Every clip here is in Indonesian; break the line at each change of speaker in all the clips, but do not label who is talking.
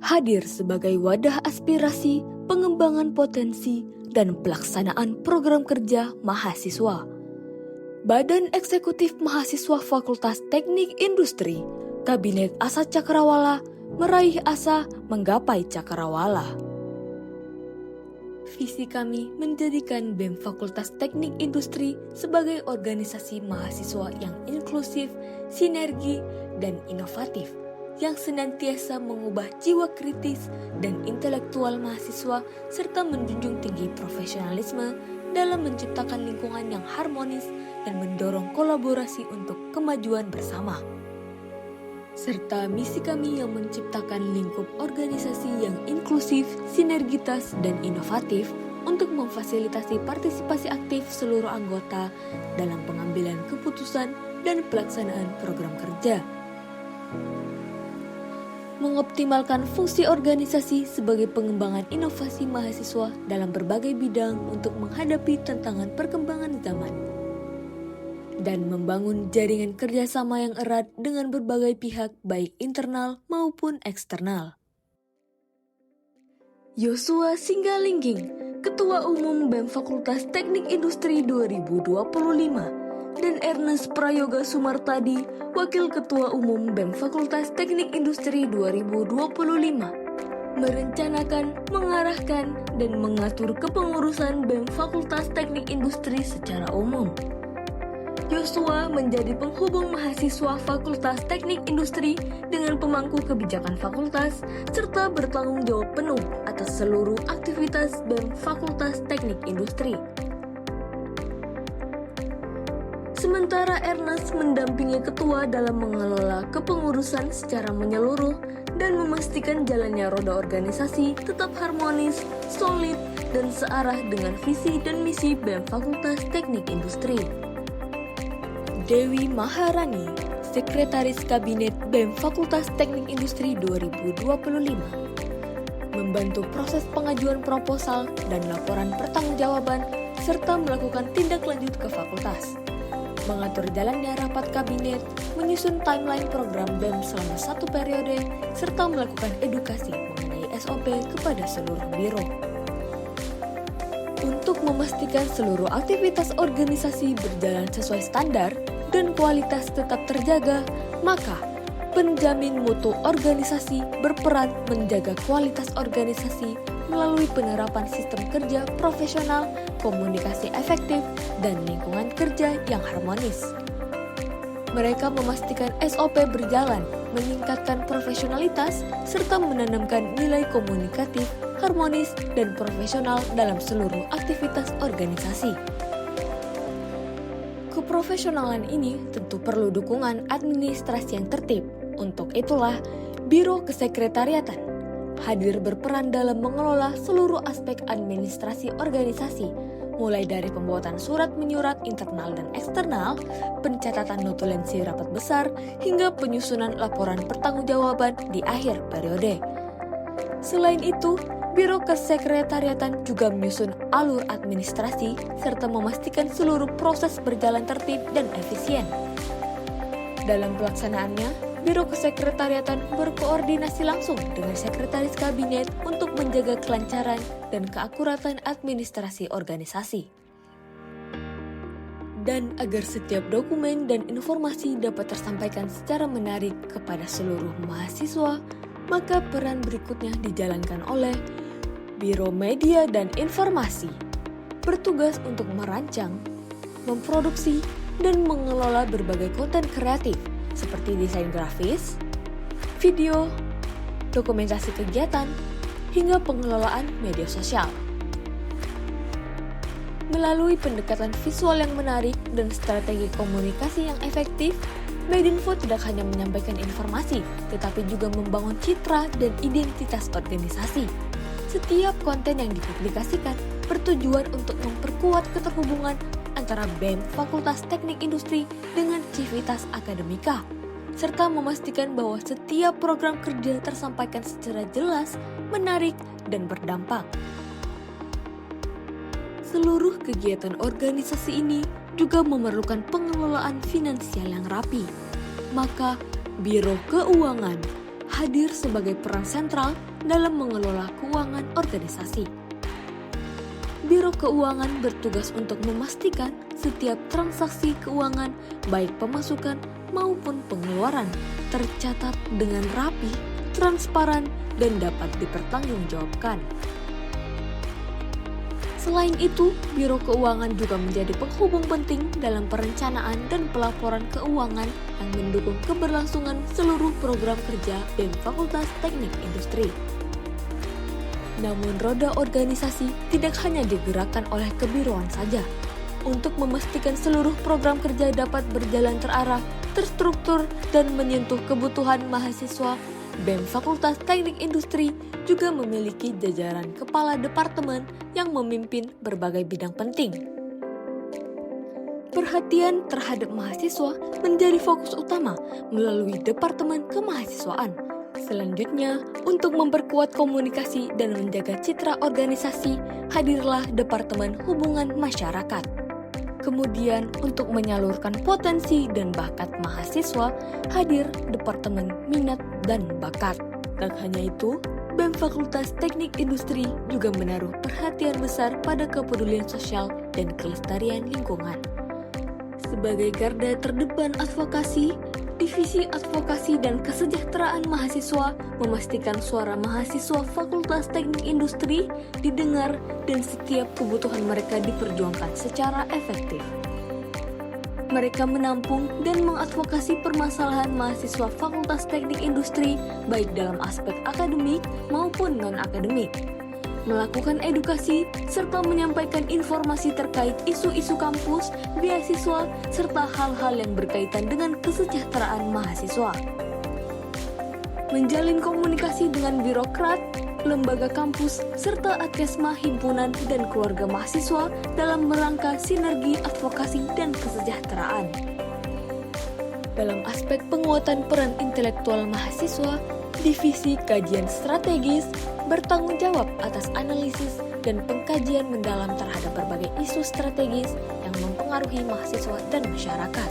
hadir sebagai wadah aspirasi, pengembangan potensi, dan pelaksanaan program kerja mahasiswa. Badan Eksekutif Mahasiswa Fakultas Teknik Industri, Kabinet Asa Cakrawala, meraih asa menggapai cakrawala. Visi kami menjadikan BEM Fakultas Teknik Industri sebagai organisasi mahasiswa yang inklusif, sinergi, dan inovatif, yang senantiasa mengubah jiwa kritis dan intelektual mahasiswa serta menjunjung tinggi profesionalisme dalam menciptakan lingkungan yang harmonis dan mendorong kolaborasi untuk kemajuan bersama. Serta misi kami yang menciptakan lingkup organisasi yang inklusif, sinergitas, dan inovatif untuk memfasilitasi partisipasi aktif seluruh anggota dalam pengambilan keputusan dan pelaksanaan program kerja. Mengoptimalkan fungsi organisasi sebagai pengembangan inovasi mahasiswa dalam berbagai bidang untuk menghadapi tantangan perkembangan zaman, dan membangun jaringan kerjasama yang erat dengan berbagai pihak baik internal maupun eksternal. Yosua Singgalingging, Ketua Umum BEM Fakultas Teknik Industri 2025, dan Ernest Prayoga Sumartadi, Wakil Ketua Umum BEM Fakultas Teknik Industri 2025, merencanakan, mengarahkan, dan mengatur kepengurusan BEM Fakultas Teknik Industri secara umum. Yosua menjadi penghubung mahasiswa Fakultas Teknik Industri dengan pemangku kebijakan fakultas, serta bertanggung jawab penuh atas seluruh aktivitas BEM Fakultas Teknik Industri. Sementara Ernest mendampingi ketua dalam mengelola kepengurusan secara menyeluruh dan memastikan jalannya roda organisasi tetap harmonis, solid, dan searah dengan visi dan misi BEM Fakultas Teknik Industri. Dewi Maharani, Sekretaris Kabinet BEM Fakultas Teknik Industri 2025, membantu proses pengajuan proposal dan laporan pertanggungjawaban serta melakukan tindak lanjut ke fakultas, mengatur jalannya rapat kabinet, menyusun timeline program BEM selama 1 periode, serta melakukan edukasi mengenai SOP kepada seluruh biro. Untuk memastikan seluruh aktivitas organisasi berjalan sesuai standar dan kualitas tetap terjaga, maka penjamin mutu organisasi berperan menjaga kualitas organisasi melalui penerapan sistem kerja profesional, komunikasi efektif, dan lingkungan kerja yang harmonis. Mereka memastikan SOP berjalan, meningkatkan profesionalitas, serta menanamkan nilai komunikatif, harmonis, dan profesional dalam seluruh aktivitas organisasi. Keprofesionalan ini tentu perlu dukungan administrasi yang tertib. Untuk itulah, Biro Kesekretariatan hadir berperan dalam mengelola seluruh aspek administrasi organisasi, mulai dari pembuatan surat menyurat internal dan eksternal, pencatatan notulensi rapat besar, hingga penyusunan laporan pertanggungjawaban di akhir periode. Selain itu, Biro Kesekretariatan juga menyusun alur administrasi serta memastikan seluruh proses berjalan tertib dan efisien. Dalam pelaksanaannya, Biro Kesekretariatan berkoordinasi langsung dengan Sekretaris Kabinet untuk menjaga kelancaran dan keakuratan administrasi organisasi. Dan agar setiap dokumen dan informasi dapat tersampaikan secara menarik kepada seluruh mahasiswa, maka peran berikutnya dijalankan oleh Biro Media dan Informasi, bertugas untuk merancang, memproduksi, dan mengelola berbagai konten kreatif seperti desain grafis, video, dokumentasi kegiatan, hingga pengelolaan media sosial. Melalui pendekatan visual yang menarik dan strategi komunikasi yang efektif, Medinfo tidak hanya menyampaikan informasi, tetapi juga membangun citra dan identitas organisasi. Setiap konten yang dipublikasikan bertujuan untuk memperkuat keterhubungan antara BEM Fakultas Teknik Industri dengan Civitas Akademika, serta memastikan bahwa setiap program kerja tersampaikan secara jelas, menarik, dan berdampak. Seluruh kegiatan organisasi ini juga memerlukan pengelolaan finansial yang rapi. Maka, Biro Keuangan hadir sebagai peran sentral dalam mengelola keuangan organisasi. Biro Keuangan bertugas untuk memastikan setiap transaksi keuangan, baik pemasukan maupun pengeluaran, tercatat dengan rapi, transparan, dan dapat dipertanggungjawabkan. Selain itu, Biro Keuangan juga menjadi penghubung penting dalam perencanaan dan pelaporan keuangan yang mendukung keberlangsungan seluruh program kerja BEM Fakultas Teknik Industri. Namun roda organisasi tidak hanya digerakkan oleh kebiroan saja. Untuk memastikan seluruh program kerja dapat berjalan terarah, terstruktur, dan menyentuh kebutuhan mahasiswa, BEM Fakultas Teknik Industri juga memiliki jajaran kepala departemen yang memimpin berbagai bidang penting. Perhatian terhadap mahasiswa menjadi fokus utama melalui Departemen Kemahasiswaan. Selanjutnya, untuk memperkuat komunikasi dan menjaga citra organisasi, hadirlah Departemen Hubungan Masyarakat. Kemudian, untuk menyalurkan potensi dan bakat mahasiswa, hadir Departemen Minat dan Bakat. Tak hanya itu, BEM Fakultas Teknik Industri juga menaruh perhatian besar pada kepedulian sosial dan kelestarian lingkungan. Sebagai garda terdepan advokasi, Divisi Advokasi dan Kesejahteraan Mahasiswa memastikan suara mahasiswa Fakultas Teknik Industri didengar dan setiap kebutuhan mereka diperjuangkan secara efektif. Mereka menampung dan mengadvokasi permasalahan mahasiswa Fakultas Teknik Industri baik dalam aspek akademik maupun non-akademik, melakukan edukasi, serta menyampaikan informasi terkait isu-isu kampus, beasiswa, serta hal-hal yang berkaitan dengan kesejahteraan mahasiswa. Menjalin komunikasi dengan birokrat, lembaga kampus, serta Adkesma himpunan dan keluarga mahasiswa dalam merangka sinergi advokasi dan kesejahteraan. Dalam aspek penguatan peran intelektual mahasiswa, Divisi Kajian Strategis bertanggung jawab atas analisis dan pengkajian mendalam terhadap berbagai isu strategis yang mempengaruhi mahasiswa dan masyarakat.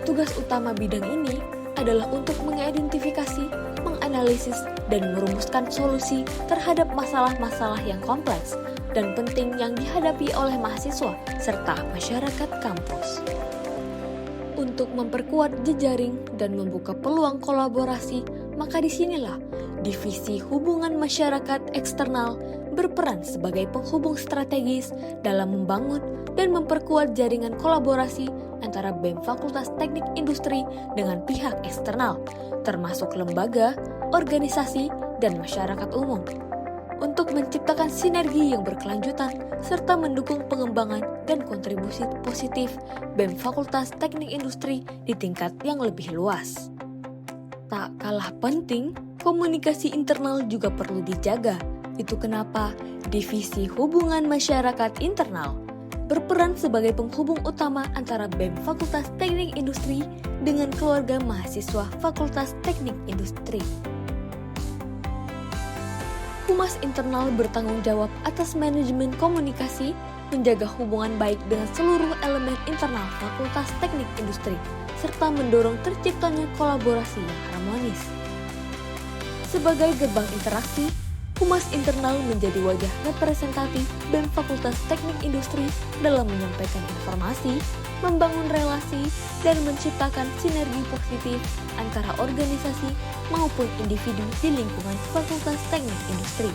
Tugas utama bidang ini adalah untuk mengidentifikasi, menganalisis, dan merumuskan solusi terhadap masalah-masalah yang kompleks dan penting yang dihadapi oleh mahasiswa serta masyarakat kampus. Untuk memperkuat jejaring dan membuka peluang kolaborasi, maka disinilah Divisi Hubungan Masyarakat Eksternal berperan sebagai penghubung strategis dalam membangun dan memperkuat jaringan kolaborasi antara BEM Fakultas Teknik Industri dengan pihak eksternal, termasuk lembaga, organisasi, dan masyarakat umum, untuk menciptakan sinergi yang berkelanjutan serta mendukung pengembangan dan kontribusi positif BEM Fakultas Teknik Industri di tingkat yang lebih luas. Tak kalah penting, komunikasi internal juga perlu dijaga. Itu kenapa Divisi Hubungan Masyarakat Internal berperan sebagai penghubung utama antara BEM Fakultas Teknik Industri dengan keluarga mahasiswa Fakultas Teknik Industri. Humas internal bertanggung jawab atas manajemen komunikasi, menjaga hubungan baik dengan seluruh elemen internal Fakultas Teknik Industri, serta mendorong terciptanya kolaborasi yang harmonis. Sebagai gerbang interaksi, Humas internal menjadi wajah representatif BEM Fakultas Teknik Industri dalam menyampaikan informasi, membangun relasi, dan menciptakan sinergi positif antara organisasi maupun individu di lingkungan Fakultas Teknik Industri.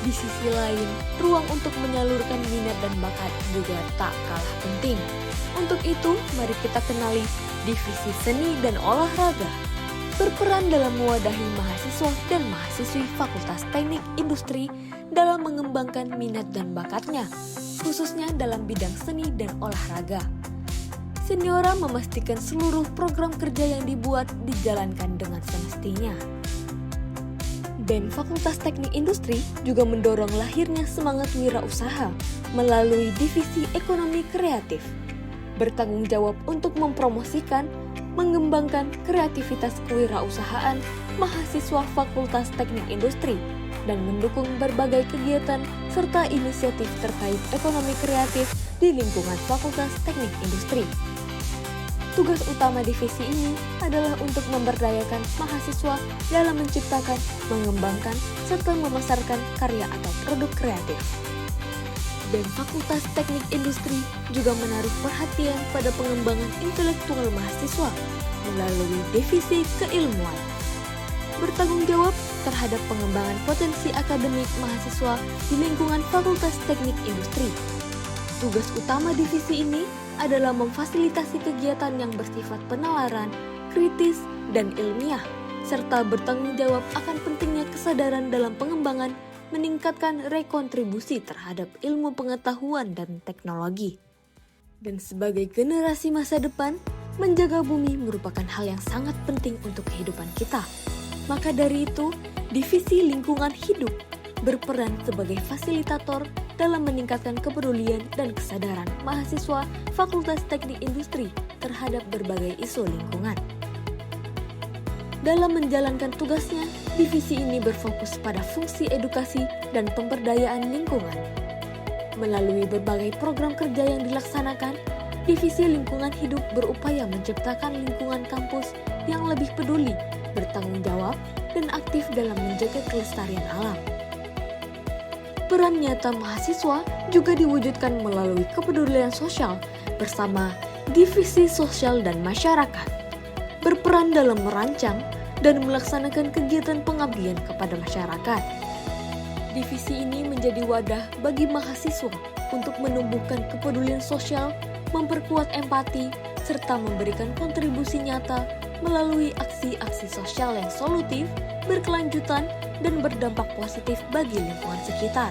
Di sisi lain, ruang untuk menyalurkan minat dan bakat juga tak kalah penting. Untuk itu, mari kita kenali Divisi Seni dan Olahraga, berperan dalam mewadahi mahasiswa dan mahasiswi Fakultas Teknik Industri dalam mengembangkan minat dan bakatnya, khususnya dalam bidang seni dan olahraga. Seniora memastikan seluruh program kerja yang dibuat dijalankan dengan semestinya. BEM Fakultas Teknik Industri juga mendorong lahirnya semangat wirausaha melalui Divisi Ekonomi Kreatif, bertanggung jawab untuk mempromosikan, mengembangkan kreativitas kewirausahaan mahasiswa Fakultas Teknik Industri dan mendukung berbagai kegiatan serta inisiatif terkait ekonomi kreatif di lingkungan Fakultas Teknik Industri. Tugas utama divisi ini adalah untuk memberdayakan mahasiswa dalam menciptakan, mengembangkan, serta memasarkan karya atau produk kreatif. BEM Fakultas Teknik Industri juga menaruh perhatian pada pengembangan intelektual mahasiswa melalui divisi keilmuan. Bertanggung jawab terhadap pengembangan potensi akademik mahasiswa di lingkungan Fakultas Teknik Industri. Tugas utama divisi ini adalah memfasilitasi kegiatan yang bersifat penalaran, kritis, dan ilmiah, serta bertanggung jawab akan pentingnya kesadaran dalam pengembangan, meningkatkan rekontribusi terhadap ilmu pengetahuan dan teknologi. Dan sebagai generasi masa depan, menjaga bumi merupakan hal yang sangat penting untuk kehidupan kita. Maka dari itu, Divisi Lingkungan Hidup berperan sebagai fasilitator dalam meningkatkan kepedulian dan kesadaran mahasiswa Fakultas Teknik Industri terhadap berbagai isu lingkungan. Dalam menjalankan tugasnya, divisi ini berfokus pada fungsi edukasi dan pemberdayaan lingkungan. Melalui berbagai program kerja yang dilaksanakan, Divisi Lingkungan Hidup berupaya menciptakan lingkungan kampus yang lebih peduli, bertanggung jawab, dan aktif dalam menjaga kelestarian alam. Peran nyata mahasiswa juga diwujudkan melalui kepedulian sosial bersama Divisi Sosial dan Masyarakat, berperan dalam merancang dan melaksanakan kegiatan pengabdian kepada masyarakat. Divisi ini menjadi wadah bagi mahasiswa untuk menumbuhkan kepedulian sosial, memperkuat empati, serta memberikan kontribusi nyata melalui aksi-aksi sosial yang solutif, berkelanjutan, dan berdampak positif bagi lingkungan sekitar.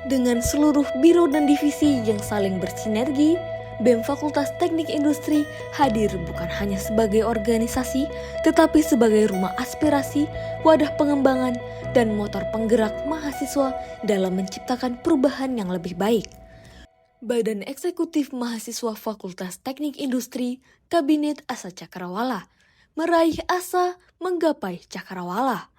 Dengan seluruh biro dan divisi yang saling bersinergi, BEM Fakultas Teknik Industri hadir bukan hanya sebagai organisasi, tetapi sebagai rumah aspirasi, wadah pengembangan, dan motor penggerak mahasiswa dalam menciptakan perubahan yang lebih baik. Badan Eksekutif Mahasiswa Fakultas Teknik Industri, Kabinet Asa Cakrawala, meraih asa menggapai cakrawala.